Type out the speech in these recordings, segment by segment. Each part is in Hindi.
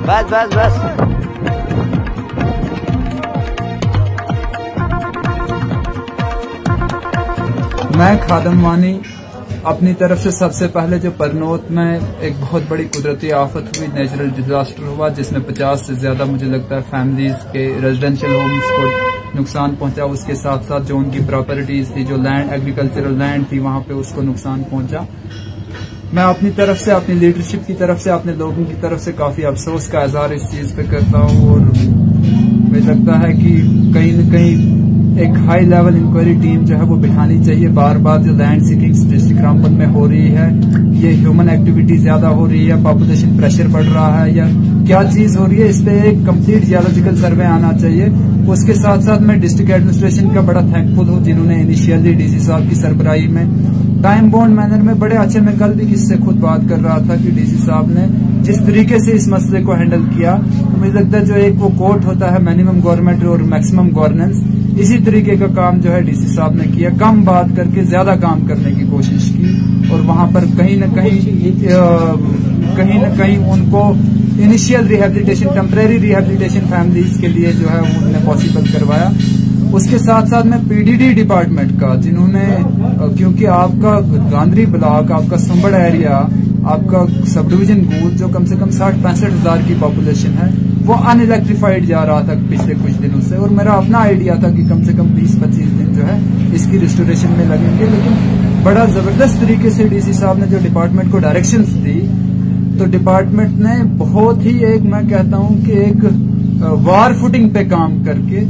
बस बस बस। मैं खादम वानी अपनी तरफ से सबसे पहले जो परनोत में एक बहुत बड़ी कुदरती आफत हुई, नेचुरल डिजास्टर हुआ, जिसमें 50 से ज्यादा मुझे लगता है फैमिलीज के रेजिडेंशियल होम्स को नुकसान पहुंचा। उसके साथ साथ जो उनकी प्रॉपर्टीज थी, जो लैंड एग्रीकल्चरल लैंड थी, वहां पे उसको नुकसान पहुंचा। मैं अपनी तरफ से, अपनी लीडरशिप की तरफ से, अपने लोगों की तरफ से काफी अफसोस का इजहार इस चीज पे करता हूँ। और मुझे लगता है कि कहीं न कहीं एक हाई लेवल इंक्वायरी टीम जो है वो बिठानी चाहिए। बार बार जो लैंड सीकिंग डिस्ट्रिक्ट रामबन में हो रही है, ये ह्यूमन एक्टिविटी ज्यादा हो रही है, पॉपुलेशन प्रेशर बढ़ रहा है, या क्या चीज हो रही है, इस पे एक कंप्लीट जियोलॉजिकल सर्वे आना चाहिए। उसके साथ साथ मैं डिस्ट्रिक्ट एडमिनिस्ट्रेशन का बड़ा थैंकफुल हूँ, जिन्होंने इनिशियली डीसी साहब की सरबराही में टाइम बाउंड मैनर में बड़े अच्छे, मैं कल भी किससे खुद बात कर रहा था कि डीसी साहब ने जिस तरीके से इस मसले को हैंडल किया, तो मुझे लगता है जो एक वो कोट होता है मिनिमम गवर्नमेंट और मैक्सिमम गवर्नेंस, इसी तरीके का काम जो है डीसी साहब ने किया। कम बात करके ज्यादा काम करने की कोशिश की, और वहां पर कहीं न कहीं उनको initial rehabilitation, temporary rehabilitation families के लिए जो है उन्होंने पॉसिबल करवाया। उसके साथ साथ में पीडीडी डिपार्टमेंट का, जिन्होंने, क्योंकि आपका गांधरी ब्लॉक, आपका सुंबड़ एरिया, आपका सब डिवीजन गूल, जो कम से कम 60-65 हजार की पॉपुलेशन है, वो अनइलेक्ट्रीफाइड जा रहा था पिछले कुछ दिनों से। और मेरा अपना आइडिया था कि कम से कम 20-25 दिन जो है इसकी रिस्टोरेशन में लगेंगे, लेकिन बड़ा जबरदस्त तरीके से डीसी साहब ने जो डिपार्टमेंट को डायरेक्शंस दी, तो डिपार्टमेंट ने बहुत ही एक, मैं कहता हूं कि एक वार फुटिंग पे काम करके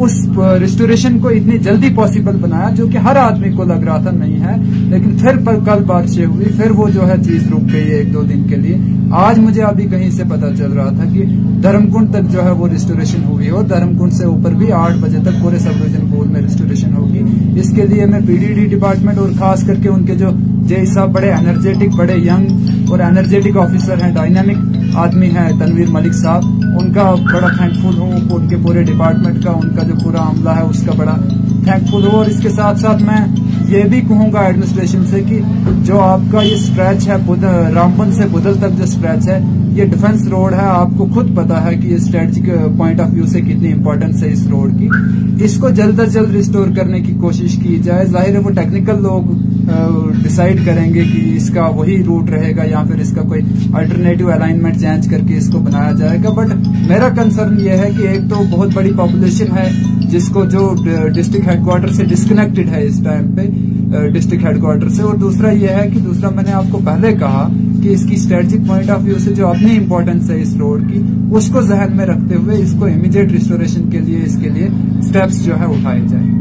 उस रिस्टोरेशन को इतनी जल्दी पॉसिबल बनाया, जो कि हर आदमी को लग रहा था नहीं है। लेकिन फिर कल बारिशें हुई, फिर वो जो है चीज रुक गई 1-2 दिन के लिए। आज मुझे अभी कहीं से पता चल रहा था कि धर्मकुंड तक जो है वो रिस्टोरेशन हुई, और धर्मकुंड से ऊपर भी 8 बजे तक पूरे सब डिवीजन गोल में रिस्टोरेशन होगी। इसके लिए मैं पीडीडी डिपार्टमेंट और खास करके उनके जो जे साहब, बड़े एनर्जेटिक, बड़े यंग और एनर्जेटिक ऑफिसर हैं, डायनामिक आदमी हैं, तनवीर मलिक साहब, उनका बड़ा थैंकफुल हूँ। उनके पूरे डिपार्टमेंट का, उनका जो पूरा अमला है उसका बड़ा थैंकफुल हूँ। और इसके साथ साथ मैं ये भी कहूंगा एडमिनिस्ट्रेशन से कि जो आपका ये स्ट्रेच है रामबन से बुदल तक जो स्ट्रेच है, ये डिफेंस रोड है। आपको खुद पता है कि ये स्ट्रेटेजिक पॉइंट ऑफ व्यू से कितनी इंपॉर्टेंस है इस रोड की। इसको जल्द से जल्द रिस्टोर करने की कोशिश की जाए। जाहिर है वो टेक्निकल लोग डिसाइड करेंगे कि इसका वही रूट रहेगा या फिर इसका कोई अल्टरनेटिव अलाइनमेंट चेंज करके इसको बनाया जाएगा। बट मेरा कंसर्न ये है कि एक तो बहुत बड़ी पॉपुलेशन है जिसको जो डिस्ट्रिक्ट हेडक्वार्टर से डिस्कनेक्टेड है इस टाइम पे, डिस्ट्रिक्ट हेडक्वार्टर से, और दूसरा ये है कि दूसरा मैंने आपको पहले कहा कि इसकी स्ट्रेटेजिक पॉइंट ऑफ व्यू से जो अपनी इंपॉर्टेंस है इस रोड की, उसको जहन में रखते हुए इसको इमीडिएट रिस्टोरेशन के लिए, इसके लिए स्टेप्स जो है उठाए जाए।